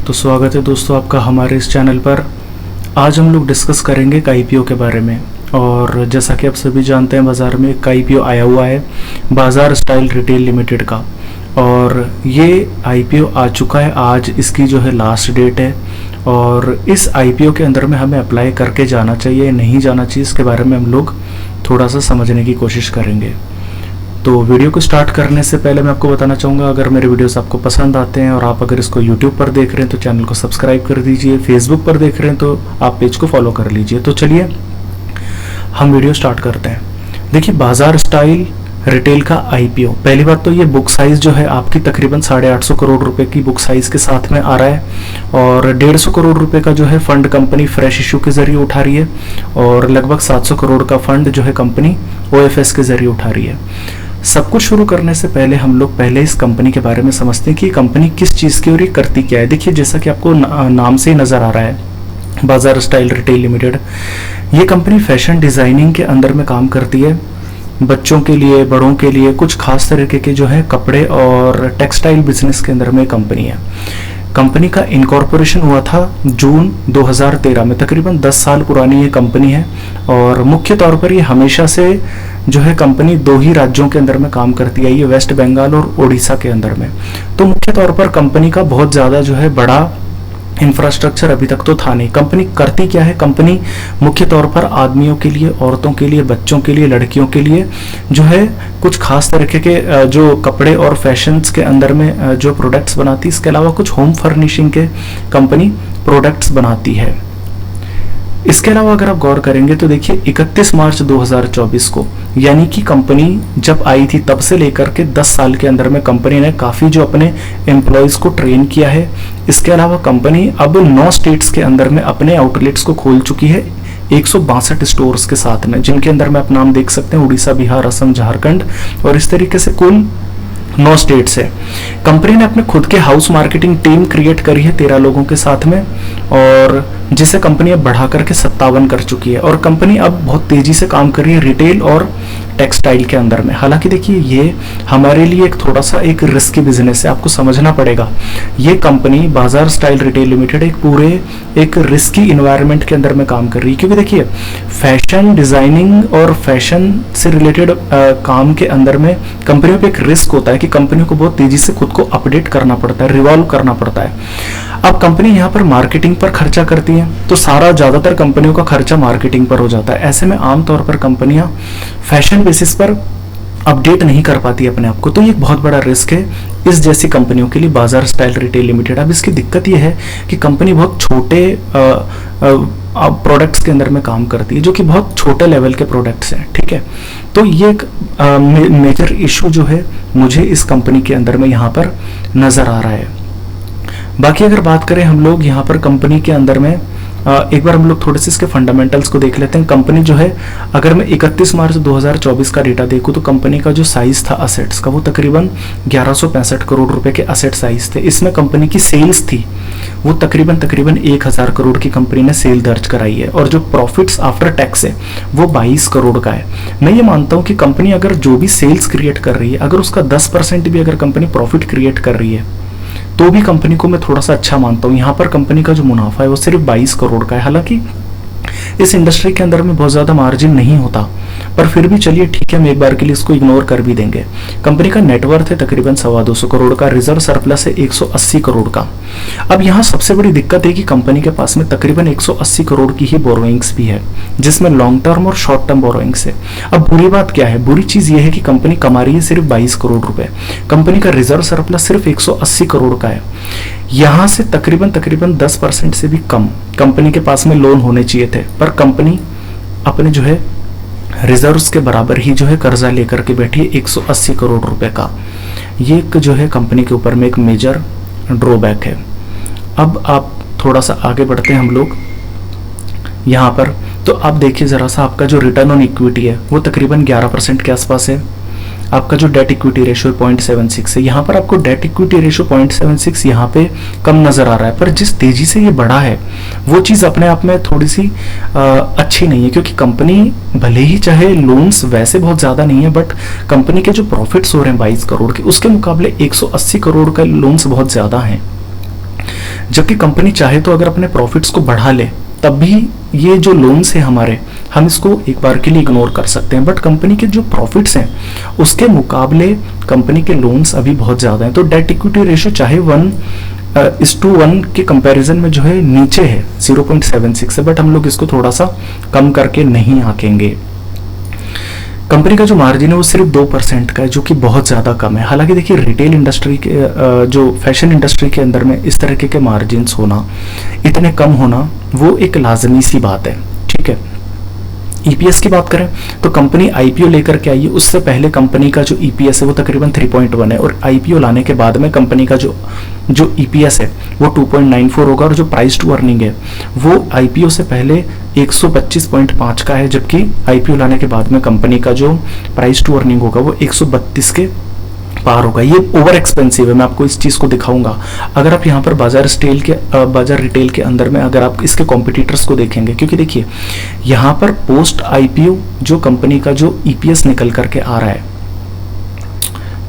तो स्वागत है दोस्तों आपका हमारे इस चैनल पर। आज हम लोग डिस्कस करेंगे एक आईपीओ के बारे में। और जैसा कि आप सभी जानते हैं, बाज़ार में एक आईपीओ आया हुआ है बाज़ार स्टाइल रिटेल लिमिटेड का। और ये आईपीओ आ चुका है, आज इसकी जो है लास्ट डेट है। और इस आईपीओ के अंदर में हमें अप्लाई करके जाना चाहिए नहीं जाना चाहिए, इसके बारे में हम लोग थोड़ा सा समझने की कोशिश करेंगे। तो वीडियो को स्टार्ट करने से पहले मैं आपको बताना चाहूँगा, अगर मेरे वीडियोस आपको पसंद आते हैं और आप अगर इसको यूट्यूब पर देख रहे हैं तो चैनल को सब्सक्राइब कर दीजिए, फेसबुक पर देख रहे हैं तो आप पेज को फॉलो कर लीजिए। तो चलिए हम वीडियो स्टार्ट करते हैं। देखिए, बाजार स्टाइल रिटेल का आईपीओ, पहली बात तो ये बुक साइज़ जो है आपकी तकरीबन 850 करोड़ रुपए की बुक साइज़ के साथ में आ रहा है। और 150 करोड़ रुपए का जो है फंड कंपनी फ्रेश इशू के जरिए उठा रही है और लगभग 700 करोड़ का फंड जो है कंपनी ओएफएस के जरिए उठा रही है। सब कुछ शुरू करने से पहले हम लोग पहले इस कंपनी के बारे में समझते हैं कि कंपनी किस चीज़ की और ये करती क्या है। देखिए, जैसा कि आपको नाम से ही नज़र आ रहा है, बाजार स्टाइल रिटेल लिमिटेड, ये कंपनी फैशन डिज़ाइनिंग के अंदर में काम करती है। बच्चों के लिए, बड़ों के लिए कुछ खास तरीके के जो है कपड़े और टेक्सटाइल बिजनेस के अंदर में कंपनी है। कंपनी का इनकॉर्पोरेशन हुआ था जून 2013 में, तकरीबन 10 साल पुरानी ये कंपनी है। और मुख्य तौर पर ये हमेशा से जो है कंपनी 2 ही राज्यों के अंदर में काम करती है, ये वेस्ट बंगाल और उड़ीसा के अंदर में। तो मुख्य तौर पर कंपनी का बहुत ज़्यादा जो है बड़ा इंफ्रास्ट्रक्चर अभी तक तो था नहीं। कंपनी करती क्या है, कंपनी मुख्य तौर पर आदमियों के लिए, औरतों के लिए, बच्चों के लिए, लड़कियों के लिए जो है कुछ खास तरीके के जो कपड़े और फैशंस के अंदर में जो प्रोडक्ट्स बनाती है। इसके अलावा कुछ होम फर्निशिंग के कंपनी प्रोडक्ट्स बनाती है। इसके अलावा अगर आप गौर करेंगे तो देखिए 31 मार्च 2024 को, यानी कि कंपनी जब आई थी तब से लेकर के 10 साल के अंदर में कंपनी ने काफ़ी जो अपने एम्प्लॉयज़ को ट्रेन किया है। इसके अलावा कंपनी अब 9 स्टेट्स के अंदर में अपने आउटलेट्स को खोल चुकी है, 162 स्टोर्स के साथ में, जिनके अंदर में आप नाम देख सकते हैं उड़ीसा, बिहार, असम, झारखंड और इस तरीके से कुल 9 स्टेट्स है। कंपनी ने अपने खुद के हाउस मार्केटिंग टीम क्रिएट करी है 13 लोगों के साथ में, और जिसे कंपनी अब बढ़ा करके 57 कर चुकी है। और कंपनी अब बहुत तेजी से काम कर रही है रिटेल और टेक्सटाइल के अंदर में। हालांकि देखिए, ये हमारे लिए एक थोड़ा सा एक रिस्की बिजनेस है, आपको समझना पड़ेगा। ये कंपनी बाजार स्टाइल रिटेल लिमिटेड एक पूरे एक रिस्की इन्वायरमेंट के अंदर में काम कर रही है, क्योंकि देखिए फैशन डिजाइनिंग और फैशन से रिलेटेड काम के अंदर में कंपनियों पे एक रिस्क होता है कि कंपनियों को बहुत तेजी से खुद को अपडेट करना पड़ता है, रिवॉल्व करना पड़ता है। अब कंपनी यहाँ पर मार्केटिंग पर खर्चा करती है, तो सारा ज़्यादातर कंपनियों का खर्चा मार्केटिंग पर हो जाता है। ऐसे में आमतौर पर कंपनियां फैशन बेसिस पर अपडेट नहीं कर पाती अपने आप को, तो ये एक बहुत बड़ा रिस्क है इस जैसी कंपनियों के लिए, बाजार स्टाइल रिटेल लिमिटेड। अब इसकी दिक्कत ये है कि कंपनी बहुत छोटे प्रोडक्ट्स के अंदर में काम करती है, जो कि बहुत छोटे लेवल के प्रोडक्ट्स हैं, ठीक है। तो ये एक मेजर इशू जो है मुझे इस कंपनी के अंदर में यहाँ पर नज़र आ रहा है। बाकी अगर बात करें हम लोग यहाँ पर कंपनी के अंदर में, एक बार हम लोग थोड़े से इसके फंडामेंटल्स को देख लेते हैं। कंपनी जो है, अगर मैं 31 मार्च 2024 का डेटा देखूँ तो कंपनी का जो साइज था असेट्स का, वो तकरीबन 1165 करोड़ रुपए के असेट साइज थे। इसमें कंपनी की सेल्स थी वो तकरीबन 1000 करोड़ की कंपनी ने सेल दर्ज कराई है। और जो प्रॉफिट्स आफ्टर टैक्स है वो 22 करोड़ का है। मैं ये मानता हूँ कि कंपनी अगर जो भी सेल्स क्रिएट कर रही है, अगर उसका 10% भी अगर कंपनी प्रॉफिट क्रिएट कर रही है तो भी कंपनी को मैं थोड़ा सा अच्छा मानता हूँ। यहाँ पर कंपनी का जो मुनाफा है वो सिर्फ 22 करोड़ का है। हालांकि इस इंडस्ट्री के अंदर में बहुत ज़्यादा मार्जिन नहीं होता, पर फिर भी चलिए ठीक है, हम एक बार के लिए इसको इग्नोर कर भी देंगे। कंपनी का नेटवर्थ है तकरीबन 225 करोड़ का, रिजर्व सरप्लस है 180 करोड़ का। अब यहाँ सबसे बड़ी दिक्कत है कि कंपनी के पास में तकरीबन 180 करोड़ की ही बोरोइंग्स भी है, जिसमें लॉन्ग टर्म और शॉर्ट टर्म बोरोइंग्स है। अब बुरी बात क्या है, बुरी चीज़ ये है कि कंपनी कमा रही है सिर्फ 22 करोड़ रुपए, कंपनी का रिजर्व सरप्लस सिर्फ 180 करोड़ का है। यहाँ से तकरीबन 10% से भी कम कंपनी के पास में लोन होने चाहिए थे, पर कंपनी अपने जो है रिजर्व्स के बराबर ही जो है कर्जा लेकर के बैठी है 180 करोड़ रुपए का। ये एक जो है कंपनी के ऊपर में एक मेजर ड्रॉबैक है। अब आप थोड़ा सा आगे बढ़ते हैं हम लोग यहाँ पर, तो आप देखिए ज़रा सा, आपका जो रिटर्न ऑन इक्विटी है वो तकरीबन 11% के आसपास है। आपका जो डेट इक्विटी रेशियो 0.76 है, यहाँ पर आपको डेट इक्विटी रेशियो 0.76 यहाँ पे कम नज़र आ रहा है, पर जिस तेज़ी से ये बढ़ा है वो चीज़ अपने आप में थोड़ी सी अच्छी नहीं है, क्योंकि कंपनी भले ही चाहे लोन्स वैसे बहुत ज़्यादा नहीं है, बट कंपनी के जो प्रॉफिट्स हो रहे हैं 22 करोड़ के, उसके मुकाबले 180 करोड़ का लोन्स बहुत ज़्यादा हैं। जबकि कंपनी चाहे तो अगर अपने प्रॉफिट्स को बढ़ा ले तब भी ये जो लोन्स है हमारे, हम इसको एक बार के लिए इग्नोर कर सकते हैं, बट कंपनी के जो प्रॉफिट्स हैं उसके मुकाबले कंपनी के लोन्स अभी बहुत ज़्यादा हैं। तो डेट इक्विटी रेशियो चाहे 1:1 के कंपैरिजन में जो है नीचे है, 0.76 है, बट हम लोग इसको थोड़ा सा कम करके नहीं आंकेंगे। कंपनी का जो मार्जिन है वो सिर्फ 2% का है, जो कि बहुत ज़्यादा कम है। हालांकि देखिए रिटेल इंडस्ट्री के जो फैशन इंडस्ट्री के अंदर में इस तरीके के मार्जिन्स होना, इतने कम होना, वो एक लाजमी सी बात है, ठीक है। ईपीएस की बात करें तो कंपनी आईपीओ लेकर के आई है, उससे पहले कंपनी का जो ईपीएस है वो तकरीबन 3.1 है, और आईपीओ लाने के बाद में कंपनी का जो ईपीएस है वो 2.94 होगा, और जो प्राइस टू अर्निंग है वो आईपीओ से पहले 125.5 का है, जबकि आईपीओ लाने के बाद में कंपनी का जो प्राइस टू अर्निंग होगा वो 132 के पार होगा। ये ओवर एक्सपेंसिव है, मैं आपको इस चीज़ को दिखाऊंगा। अगर आप यहाँ पर बाजार रिटेल के अंदर में अगर आप इसके कॉम्पिटिटर्स को देखेंगे, क्योंकि देखिए यहाँ पर पोस्ट आईपीओ जो कंपनी का जो ईपीएस निकल करके आ रहा है,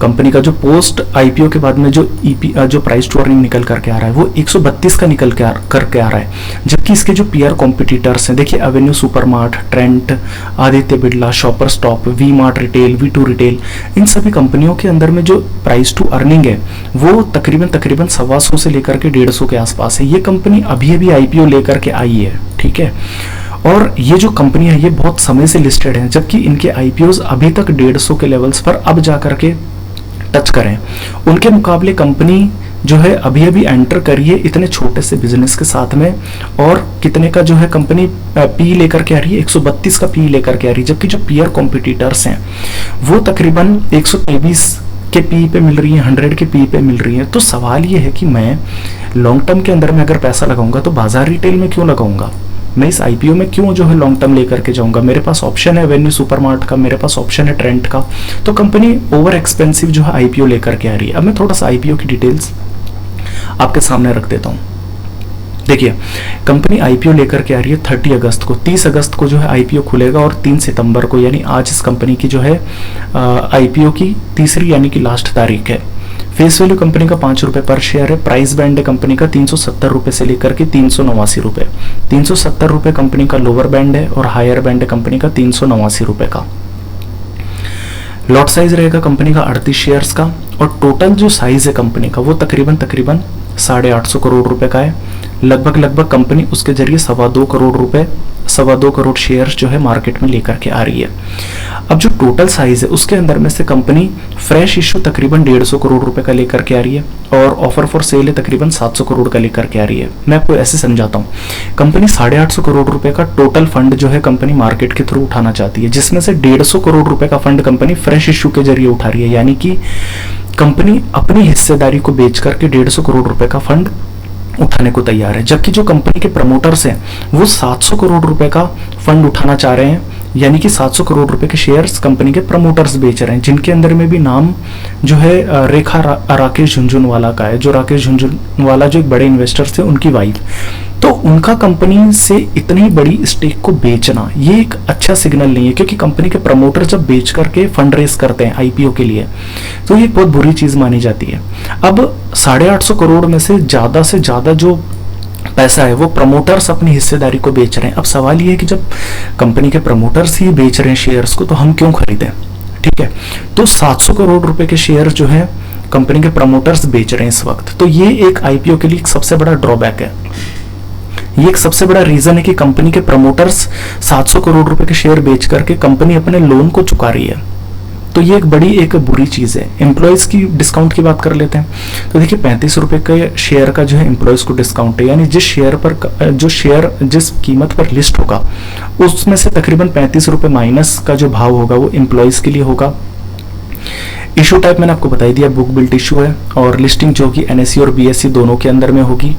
कंपनी का जो पोस्ट आईपीओ के बाद में जो प्राइस टू अर्निंग निकल करके आ रहा है वो 132 का निकल करके आ रहा है, जबकि इसके जो पीआर कॉम्पिटिटर्स हैं, देखिए Avenue Supermart, Trent, Aditya Birla, Shopper Stop, V Mart retail, V2 retail, इन सभी कंपनियों के अंदर में जो प्राइस टू अर्निंग है वो तकरीबन 125 से लेकर के 150 के आसपास है। ये कंपनी अभी अभी आईपीओ लेकर के आई है, ठीक है, और ये जो कंपनी है ये बहुत समय से लिस्टेड है, जबकि इनके आईपीओज अभी तक 150 के लेवल्स पर अब जा करके टच करें। उनके मुकाबले कंपनी जो है अभी अभी एंटर करी है इतने छोटे से बिजनेस के साथ में, और कितने का जो है कंपनी पी लेकर के आ रही है, 132 का पी लेकर के आ रही है, जबकि जो पीयर कॉम्पिटिटर्स हैं वो तकरीबन 123 के पी पे मिल रही है, 100 के पी पे मिल रही है। तो सवाल ये है कि मैं लॉन्ग टर्म के अंदर में अगर पैसा लगाऊंगा तो बाजार रिटेल में क्यों लगाऊंगा, मैं इस आईपीओ में क्यों जो है लॉन्ग टर्म लेकर के जाऊंगा। मेरे पास ऑप्शन है एवेन्यू सुपरमार्ट का, मेरे पास ऑप्शन है ट्रेंट का, तो कंपनी ओवर एक्सपेंसिव जो है आईपीओ लेकर के आ रही है। अब मैं थोड़ा सा आईपीओ की डिटेल्स आपके सामने रख देता हूँ। देखिए कंपनी आईपीओ लेकर के आ रही है 30 अगस्त को, 30 अगस्त को जो है आईपीओ खुलेगा, और 3 सितंबर को यानी आज इस कंपनी की जो है आईपीओ की तीसरी यानी कि लास्ट तारीख है। फेस वैल्यू कंपनी का 5 रुपये पर शेयर है। प्राइस बैंड है कंपनी का 370 रुपये से लेकर के 389 रुपये। 370 रुपये कंपनी का लोअर बैंड है, और हायर बैंड है कंपनी का 389 रुपये का। लॉट साइज रहेगा कंपनी का 38 शेयर्स का, और टोटल जो साइज है कंपनी का वो तकरीबन 850 करोड़ रुपए का है। लगभग कंपनी उसके जरिए 2.25 करोड़ शेयर्स जो है मार्केट में लेकर के आ रही है। अब जो टोटल साइज है उसके अंदर में से कंपनी फ्रेश इश्यू तकरीबन 150 करोड़ रुपए का लेकर के आ रही है, और ऑफर फॉर सेल है तकरीबन 700 करोड़ का लेकर के आ रही है। मैं आपको ऐसे समझाता हूँ, कंपनी 850 करोड़ रुपए का टोटल फंड जो है कंपनी मार्केट के थ्रू उठाना चाहती है, जिसमें से 150 करोड़ रुपए का फंड कंपनी फ्रेश इश्यू के जरिए उठा रही है, यानी कि कंपनी अपनी हिस्सेदारी को बेच करके 150 करोड़ रुपए का फंड उठाने को तैयार है। जबकि जो कंपनी के प्रमोटर्स हैं वो 700 करोड़ रुपए का फंड उठाना चाह रहे हैं, यानी कि 700 करोड़ रुपए के शेयर्स कंपनी के प्रमोटर्स बेच रहे हैं, जिनके अंदर में भी नाम जो है राकेश झुनझुनवाला का है। जो राकेश झुनझुनवाला जो एक बड़े इन्वेस्टर्स थे, उनकी वाइफ, तो उनका कंपनी से इतनी बड़ी स्टेक को बेचना ये एक अच्छा सिग्नल नहीं है, क्योंकि कंपनी के प्रमोटर जब बेच करके फंड रेज करते हैं आईपीओ के लिए तो ये बहुत बुरी चीज मानी जाती है। अब 850 करोड़ में से ज्यादा जो पैसा है वो प्रमोटर्स अपनी हिस्सेदारी को बेच रहे हैं। अब सवाल ये है कि जब कंपनी के प्रमोटर्स ही बेच रहे हैं शेयर्स को, तो हम क्यों खरीदें, ठीक है। तो 700 करोड़ रुपए के शेयर जो है कंपनी के प्रमोटर्स बेच रहे हैं इस वक्त, तो ये एक आईपीओ के लिए एक सबसे बड़ा ड्रॉबैक है। ये एक सबसे बड़ा रीजन है कि कंपनी के प्रमोटर्स 700 करोड़ रुपए के शेयर बेच करके कंपनी अपने लोन को चुका रही है, तो ये एक बुरी चीज है। एम्प्लॉयज की डिस्काउंट की बात कर लेते हैं, तो देखिए 35 रुपए के शेयर का जो है एम्प्लॉयज को डिस्काउंट है, यानी जिस शेयर जिस कीमत पर लिस्ट होगा उसमें से तकरीबन 35 रुपए माइनस का जो भाव होगा वो एम्प्लॉयज के लिए होगा। इशू टाइप मैंने आपको बताई दिया, बुक बिल्ट इशू है, और लिस्टिंग जो कि एनएससी और बीएससी दोनों के अंदर में होगी।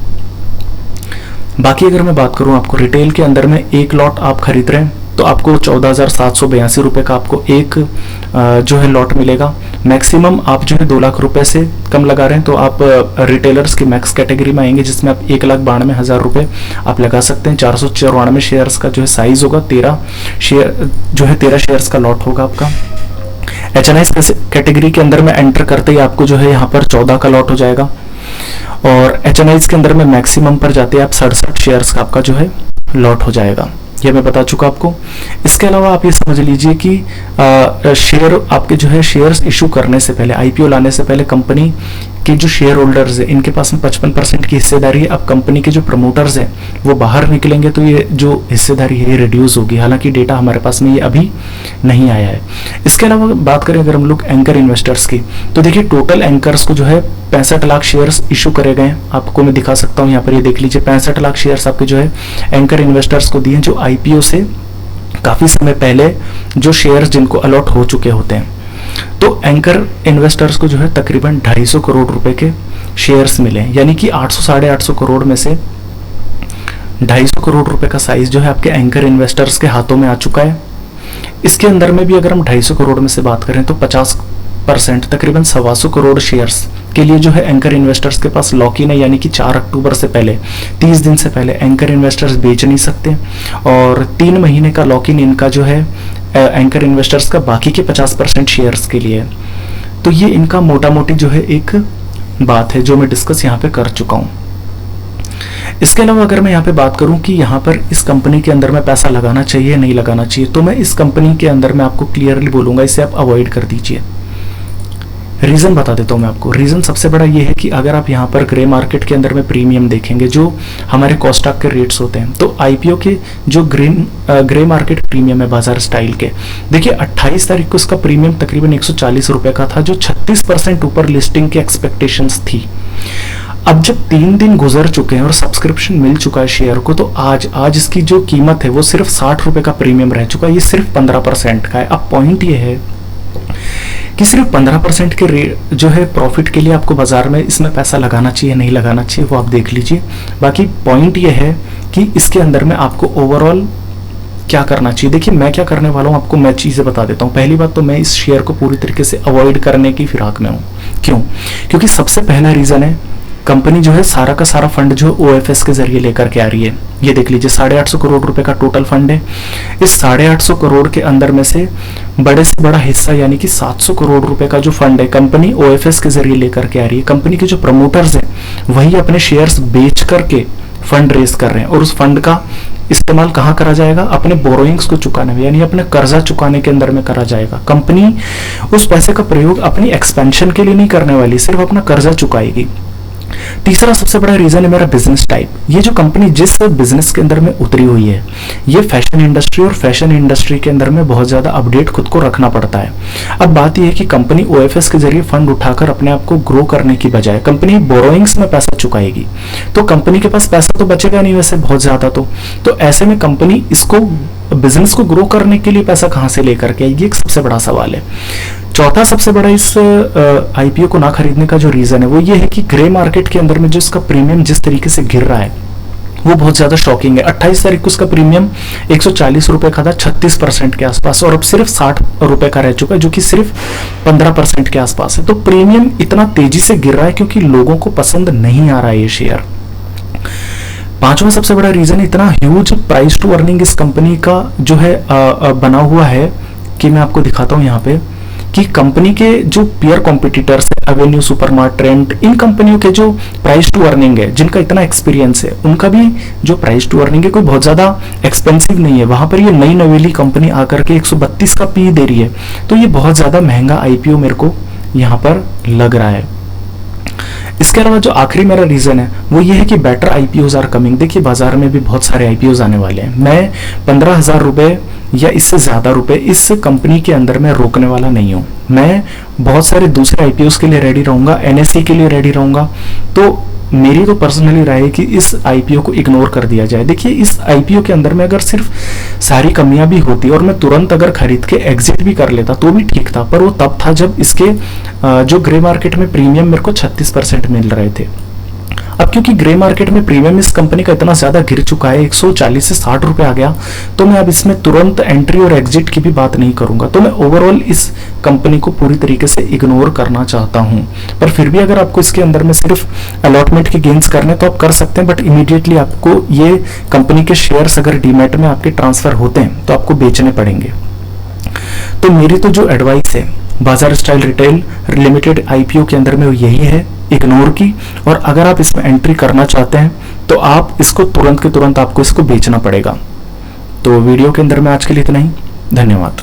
बाकी अगर मैं बात करूं आपको रिटेल के अंदर में एक लॉट आप खरीद रहे हैं तो आपको 14,782 रुपए का आपको एक जो है लॉट मिलेगा। मैक्सिमम आप जो है 2 लाख रुपए से कम लगा रहे हैं तो आप रिटेलर्स की मैक्स कैटेगरी में आएंगे, जिसमें आप 1,92,000 रुपए आप लगा सकते हैं। 494 शेयर्स का जो है साइज होगा, 13 शेयर्स का लॉट होगा आपका। एचएनआई कैटेगरी के अंदर में एंटर करते ही आपको जो है यहाँ पर 14 का लॉट हो जाएगा। और HNIs के अंदर में मैक्सिमम पर जाते हैं आप 67 शेयर्स का आपका जो है लॉट हो जाएगा, ये मैं बता चुका आपको। इसके अलावा आप ये समझ लीजिए कि शेयर आपके जो है शेयर्स इशू करने से पहले, IPO लाने से पहले कंपनी के जो शेयर होल्डर्स है इनके पास में 55% की हिस्सेदारी है। अब कंपनी के जो प्रमोटर्स हैं वो बाहर निकलेंगे तो ये जो हिस्सेदारी है ये रिड्यूस होगी। हालांकि डेटा हमारे पास में ये अभी नहीं आया है। इसके अलावा बात करें अगर हम लोग एंकर इन्वेस्टर्स की, तो देखिए टोटल एंकर्स को जो है 65 लाख शेयर्स इशू करे गए। आपको मैं दिखा सकता हूँ यहाँ पर, ये देख लीजिए 65 लाख शेयर्स आपके जो है एंकर इन्वेस्टर्स को दिए, जो IPO से काफी समय पहले जो शेयर्स जिनको अलॉट हो चुके होते हैं। तो एंकर इन्वेस्टर्स को जो है तकरीबन 250 करोड़ रुपए के शेयर्स मिले, यानी कि 800 साढ़े 800 करोड़ में से 250 करोड़ रुपए का साइज जो है आपके एंकर इन्वेस्टर्स के हाथों में आ चुका है। इसके अंदर में भी अगर हम 250 करोड़ में से बात करें तो 50% तकरीबन 125 करोड़ शेयर्स के लिए जो है एंकर इन्वेस्टर्स के पास लॉक इन है, यानी कि 4 अक्टूबर से पहले 30 दिन से पहले एंकर इन्वेस्टर्स बेच नहीं सकते। और 3 महीने का लॉक इन इनका जो है एंकर इन्वेस्टर्स का बाकी के 50% शेयर्स के लिए। तो ये इनका मोटा मोटी जो है एक बात है जो मैं डिस्कस यहाँ पे कर चुका हूँ। इसके अलावा अगर मैं यहाँ पे बात करूं कि यहाँ पर इस कंपनी के अंदर में पैसा लगाना चाहिए नहीं लगाना चाहिए, तो मैं इस कंपनी के अंदर में आपको क्लियरली बोलूंगा इसे आप अवॉइड कर दीजिए। रीजन बता देता हूँ मैं आपको। रीजन सबसे बड़ा ये है कि अगर आप यहाँ पर ग्रे मार्केट के अंदर में प्रीमियम देखेंगे जो हमारे कॉस्टॉक के रेट्स होते हैं, तो IPO के जो ग्रे मार्केट प्रीमियम है बाजार स्टाइल के, देखिए 28 तारीख को इसका प्रीमियम तकरीबन 140 रुपए का था, जो 36% ऊपर लिस्टिंग की एक्सपेक्टेशंस थी। अब जब 3 दिन गुजर चुके हैं और सब्सक्रिप्शन मिल चुका है शेयर को, तो आज इसकी जो कीमत है वो सिर्फ 60 रुपए का प्रीमियम रह चुका है। ये सिर्फ 15% का है। अब पॉइंट ये है कि सिर्फ 15% के रेट जो है प्रॉफिट के लिए आपको बाजार में इसमें पैसा लगाना चाहिए नहीं लगाना चाहिए वो आप देख लीजिए। बाकी पॉइंट ये है कि इसके अंदर में आपको ओवरऑल क्या करना चाहिए। देखिए मैं क्या करने वाला हूँ आपको मैं चीजें बता देता हूँ। पहली बात तो मैं इस शेयर को पूरी तरीके से अवॉइड करने की फिराक में हूँ। क्यों? क्योंकि सबसे पहला रीजन है कंपनी जो है सारा का सारा फंड जो OFS के जरिए लेकर के आ रही है। ये देख लीजिए 850 करोड़ रुपए का टोटल फंड है। इस 850 करोड़ के अंदर में से बड़े से बड़ा हिस्सा यानी कि 700 करोड़ रुपए का जो फंड है कंपनी OFS के जरिए लेकर के आ रही है। कंपनी के जो प्रमोटर्स हैं वही अपने शेयर्स बेच करके फंड रेज कर रहे हैं, और उस फंड का इस्तेमाल कहाँ करा जाएगा? अपने बोरोइंग्स को चुकाने में, यानी अपने कर्जा चुकाने के अंदर में करा जाएगा। कंपनी उस पैसे का प्रयोग अपनी एक्सपेंशन के लिए नहीं करने वाली, सिर्फ अपना कर्जा चुकाएगी। तीसरा सबसे बड़ा रीजन है मेरा बिजनेस टाइप। ये जो कंपनी जिस बिजनेस के अंदर में उतरी हुई है ये फैशन इंडस्ट्री, और फैशन इंडस्ट्री के अंदर में बहुत ज्यादा अपडेट खुद को रखना पड़ता है। अब बात यह है कि कंपनी OFS के जरिए फंड उठाकर अपने आप को ग्रो करने की बजाय कंपनी बोरोइंग्स में पैसा चुकाएगी, तो कंपनी के पास पैसा तो बचेगा नहीं वैसे बहुत ज्यादा। तो ऐसे में कंपनी इसको बिजनेस को ग्रो करने के लिए पैसा कहां से लेकर के आएगी, एक सबसे बड़ा सवाल है। चौथा सबसे बड़ा इस IPO को ना खरीदने का जो रीजन है वो ये है कि ग्रे मार्केट के अंदर में जो इसका प्रीमियम जिस तरीके से गिर रहा है वो बहुत ज्यादा शॉकिंग है। 28 तारीख को उसका प्रीमियम 140 रुपए का था 36% के आसपास, और अब सिर्फ 60 रुपए का रह चुका है जो कि सिर्फ 15% के आसपास है। तो प्रीमियम इतना तेजी से गिर रहा है क्योंकि लोगों को पसंद नहीं आ रहा है ये शेयर। पांचवा सबसे बड़ा रीजन इतना ह्यूज प्राइस टू अर्निंग इस कंपनी का जो है बना हुआ है कि मैं आपको दिखाता हूं यहाँ पे कि कंपनी के जो पीयर कॉम्पिटिटर्स है एवेन्यू, सुपरमार्ट, ट्रेंड, इन कंपनियों के जो प्राइस टू अर्निंग है जिनका इतना एक्सपीरियंस है उनका भी जो प्राइस टू अर्निंग है कोई बहुत ज्यादा एक्सपेंसिव नहीं है। वहां पर ये नई नवेली कंपनी आकर के 132 का पी दे रही है, तो ये बहुत ज्यादा महंगा IPO मेरे को यहाँ पर लग रहा है। इसके अलावा जो आखिरी मेरा रीजन है वो ये है कि बेटर IPOs आर कमिंग। देखिए बाजार में भी बहुत सारे IPOs आने वाले हैं। मैं 15,000 रुपए या इससे ज्यादा रुपए इस कंपनी के अंदर में रोकने वाला नहीं हूं। मैं बहुत सारे दूसरे IPOs के लिए रेडी रहूंगा, NSE के लिए रेडी रहूंगा। तो मेरी तो पर्सनली राय है कि इस IPO को इग्नोर कर दिया जाए। देखिए इस IPO के अंदर में अगर सिर्फ सारी कमियां भी होती और मैं तुरंत अगर खरीद के एग्जिट भी कर लेता तो भी ठीक था, पर वो तब था जब इसके जो ग्रे मार्केट में प्रीमियम मेरे को 36% मिल रहे थे। अब क्योंकि ग्रे मार्केट में प्रीमियम इस कंपनी का इतना ज्यादा गिर चुका है, 140 से 60 रुपए आ गया, तो मैं अब इसमें तुरंत एंट्री और एग्जिट की भी बात नहीं करूंगा। तो मैं ओवरऑल इस कंपनी को पूरी तरीके से इग्नोर करना चाहता हूं। पर फिर भी अगर आपको इसके अंदर में सिर्फ अलॉटमेंट के गेन्स करने तो आप कर सकते हैं, बट इमीडिएटली आपको ये कंपनी के शेयर्स अगर डीमैट में आपके ट्रांसफर होते हैं तो आपको बेचने पड़ेंगे। तो मेरी तो जो एडवाइस है बाजार स्टाइल रिटेल लिमिटेड IPO के अंदर में वो यही है इग्नोर की, और अगर आप इसमें एंट्री करना चाहते हैं तो आप इसको तुरंत के तुरंत आपको इसको बेचना पड़ेगा। तो वीडियो के अंदर में आज के लिए इतना ही। धन्यवाद।